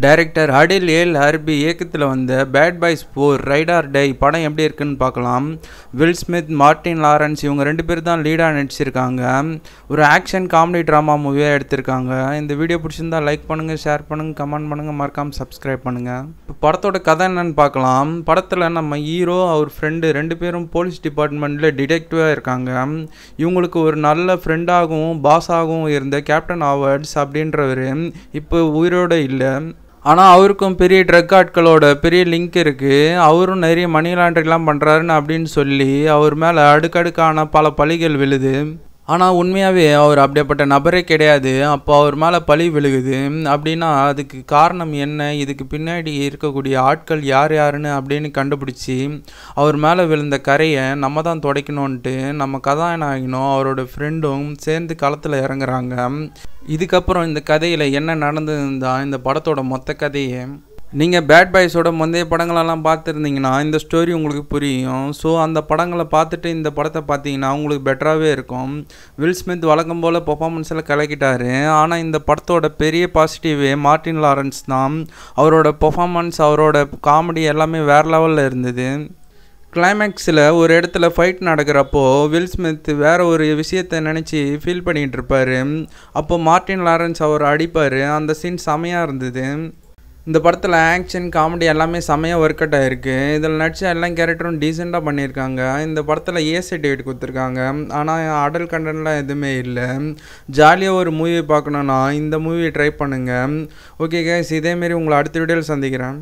Director Adil ஏல் Arbi இயக்கத்தில் வந்த Bad Boys 4 Ride or Die படம் எப்படி இருக்குன்னு பார்க்கலாம். வில் ஸ்மித், மார்ட்டின் லாரன்ஸ் இவங்க 2 பேர் தான் லீடாக நடிச்சிருக்காங்க. ஒரு ஆக்ஷன் காமெடி ட்ராமா மூவியாக எடுத்திருக்காங்க. இந்த வீடியோ பிடிச்சிருந்தா லைக் பண்ணுங்கள், ஷேர் பண்ணுங்கள், கமெண்ட் பண்ணுங்கள், மறக்காமல் சப்ஸ்கிரைப் பண்ணுங்கள். இப்போ படத்தோட கதை என்னன்னு பார்க்கலாம். படத்தில் நம்ம ஹீரோ அவர் ஃப்ரெண்டு 2 பேரும் போலீஸ் டிபார்ட்மெண்ட்டில் டிடெக்டிவாக இருக்காங்க. இவங்களுக்கு ஒரு நல்ல ஃப்ரெண்டாகவும் பாஸாகவும் இருந்த கேப்டன் ஹாவர்ட்ஸ் அப்படின்றவர் இப்போ உயிரோடு இல்லை. ஆனால் அவருக்கும் பெரிய ட்ரக் ஆட்களோட பெரிய லிங்க் இருக்குது. அவரும் நிறைய மணி லாண்டரிங்லாம் பண்ணுறாருன்னு அப்படின்னு சொல்லி அவர் மேலே அடுக்கடுக்கான பல பழிகள் விழுது. ஆனால் உண்மையாகவே அவர் அப்படிப்பட்ட நபரே கிடையாது. அப்போ அவர் மேலே பழி விழுகுது. அப்படின்னா அதுக்கு காரணம் என்ன, இதுக்கு பின்னாடி இருக்கக்கூடிய ஆட்கள் யார் யாருன்னு அப்படின்னு கண்டுபிடிச்சி அவர் மேலே விழுந்த கரையை நம்ம தான் துடைக்கணுன்ட்டு நம்ம கதாநாயகனும் அவரோட ஃப்ரெண்டும் சேர்ந்து களத்தில் இறங்குறாங்க. இதுக்கப்புறம் இந்த கதையில் என்ன நடந்ததுன்னு தான் இந்த படத்தோட மொத்த கதையை. நீங்கள் பேட் பாய்ஸோட முந்தைய படங்களெல்லாம் பார்த்துருந்தீங்கன்னா இந்த ஸ்டோரி உங்களுக்கு புரியும். ஸோ அந்த படங்களை பார்த்துட்டு இந்த படத்தை பார்த்தீங்கன்னா உங்களுக்கு பெட்டராகவே இருக்கும். வில் ஸ்மித் வழக்கம் போல் பெர்ஃபார்மன்ஸில் கலக்கிட்டார். ஆனால் இந்த படத்தோட பெரிய பாசிட்டிவே மார்ட்டின் லாரன்ஸ் தான். அவரோட பெர்ஃபார்மன்ஸ், அவரோட காமெடி எல்லாமே வேறு லெவலில் இருந்தது. கிளைமேக்ஸில் ஒரு இடத்துல ஃபைட் நடக்கிறப்போ வில் ஸ்மித் வேறு ஒரு விஷயத்தை நினச்சி ஃபீல் பண்ணிகிட்டு இருப்பார். அப்போது மார்ட்டின் லாரன்ஸ் அவர் அடிப்பார். அந்த சீன் செமையாக இருந்தது. இந்த படத்தில் ஆக்ஷன் காமெடி எல்லாமே செமையாக ஒர்க் அவுட் ஆகிருக்கு. இதில் நடிச்ச எல்லா கேரக்டரும் டீசெண்டாக பண்ணியிருக்காங்க. இந்த படத்தில் ஏ சர்டிஃபிகேட் கொடுத்துருக்காங்க. ஆனால் அடல்ட் கண்டென்ட்லாம் எதுவுமே இல்லை. ஜாலியாக ஒரு மூவி பார்க்கணுன்னா இந்த மூவியை ட்ரை பண்ணுங்கள். ஓகே கைஸ், இதேமாரி உங்களை அடுத்த வீடியோவில் சந்திக்கிறேன்.